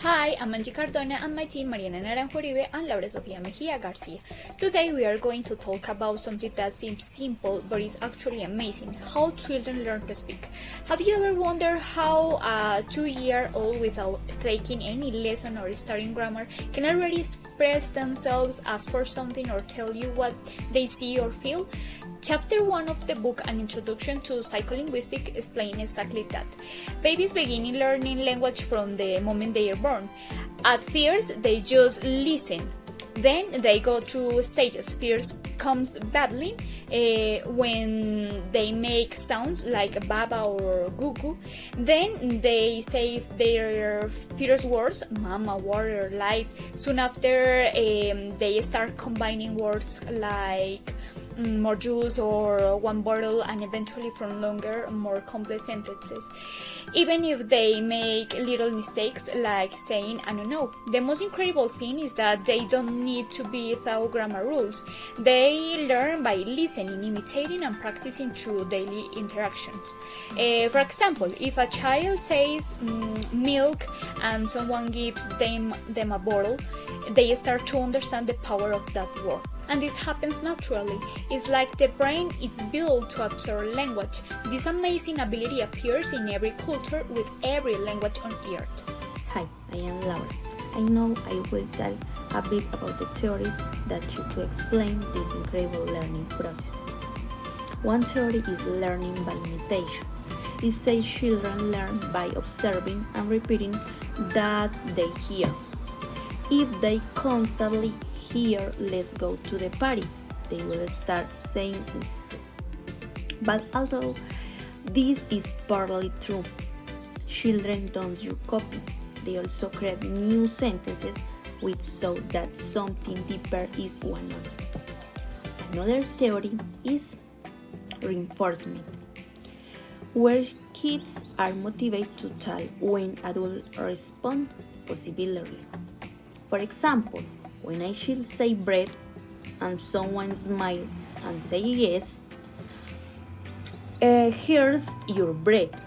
Hi, I'm Angie Cardona and my team Mariana Naranjo Uribe and Laura Sofia Mejia Garcia. Today we are going to talk about something that seems simple but is actually amazing, how children learn to speak. Have you ever wondered how a 2-year-old without taking any lesson or studying grammar can already express themselves, ask for something or tell you what they see or feel? Chapter 1 of the book, An Introduction to Psycholinguistics, explains exactly that. Babies begin learning language from the moment they are born. At first, they just listen. Then they go through stages. First comes babbling, when they make sounds like baba or gugu. Then they say their first words, mama, water, light. Soon after, they start combining words like more juice or one bottle, and eventually from longer, more complex sentences, even if they make little mistakes like saying I don't know. The most incredible thing is that they don't need to be without grammar rules. They learn by listening, imitating and practicing through daily interactions. For example, if a child says milk and someone gives them a bottle, they start to understand the power of that word. And this happens naturally. It's like the brain is built to absorb language. This amazing ability appears in every culture with every language on earth. Hi, I am Laura. I know I will tell a bit about the theories that try to explain this incredible learning process. One theory is learning by imitation. It says children learn by observing and repeating that they hear. If they constantly hear let's go to the party, they will start saying this. But although this is partly true, children don't just copy, they also create new sentences which show that something deeper is one of them. Another theory is reinforcement, where kids are motivated to tell when adults respond positively. For example, when I should say bread and someone smile and say yes, here's your bread.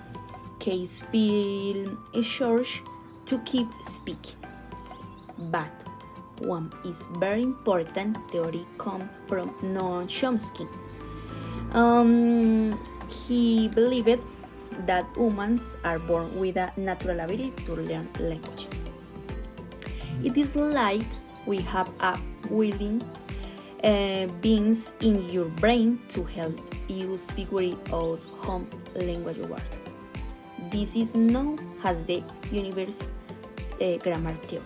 Kids feel encouraged to keep speaking. But one is very important theory comes from Noam Chomsky. He believed that humans are born with a natural ability to learn languages. It is like we have a willing beings in your brain to help you figure out how language works. This is known as the universe grammar theory.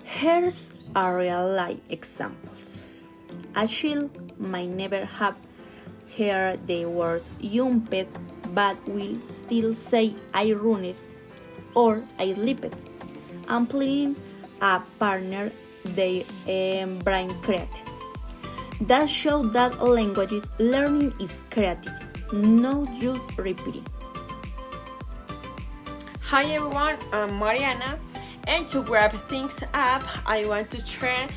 Here's a real-life examples. A child might never have heard the words jumped, but will still say I run it or I leap it, implying a partner their brain created. That shows that language learning is creative, not just repeating. Hi everyone, I'm Mariana, and to wrap things up, I want to share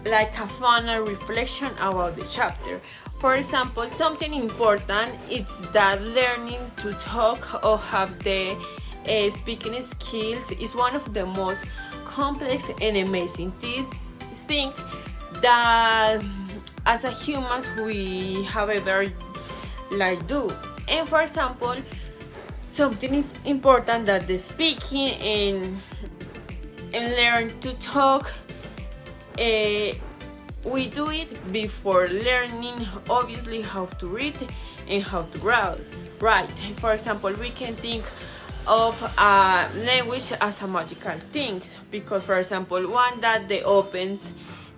like a fun reflection about the chapter. For example, something important is that learning to talk or have the speaking skills is one of the most complex and amazing thing that as a humans we have ever do. And for example, something is important that the speaking and learn to talk, we do it before learning obviously how to read and how to write. For example, we can think of language as a magical thing, because for example one that they opens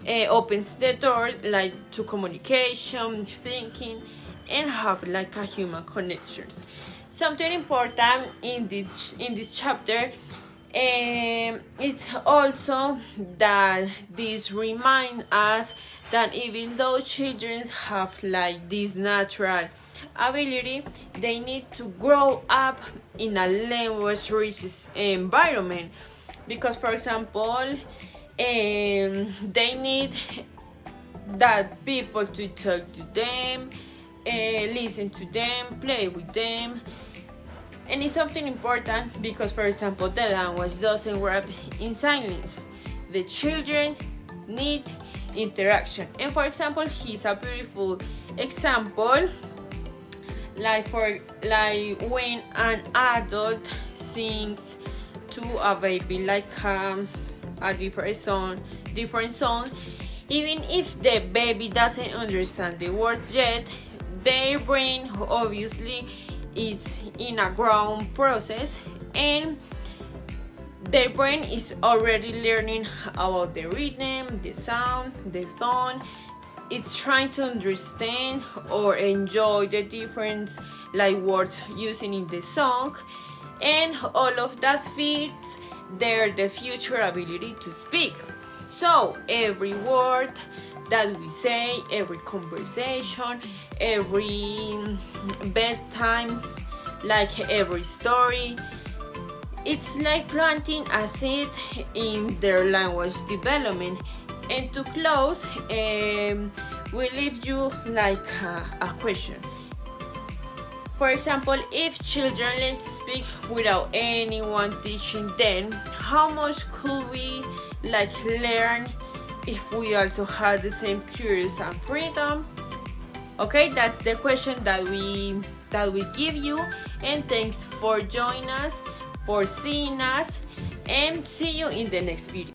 the door like to communication, thinking, and have like a human connections. Something important in this chapter, it's also that this remind us that even though children have like this natural ability, they need to grow up in a language rich environment, because for example they need that people to talk to them, listen to them, play with them, And it's something important because, for example, the language doesn't work in silence. The children need interaction. And for example, here's a beautiful example, like when an adult sings to a baby like a different song, even if the baby doesn't understand the words yet, their brain obviously is in a growing process, and their brain is already learning about the rhythm, the sound, the tone. It's trying to understand or enjoy the different like words using in the song, and all of that feeds the future ability to speak. So every word that we say, every conversation, every bedtime, like every story, it's like planting a seed in their language development. And to close, we leave you like a question. For example, if children learn to speak without anyone teaching them, how much could we like learn if we also had the same curiosity and freedom? Okay, that's the question that we give you. And thanks for joining us, for seeing us, and see you in the next video.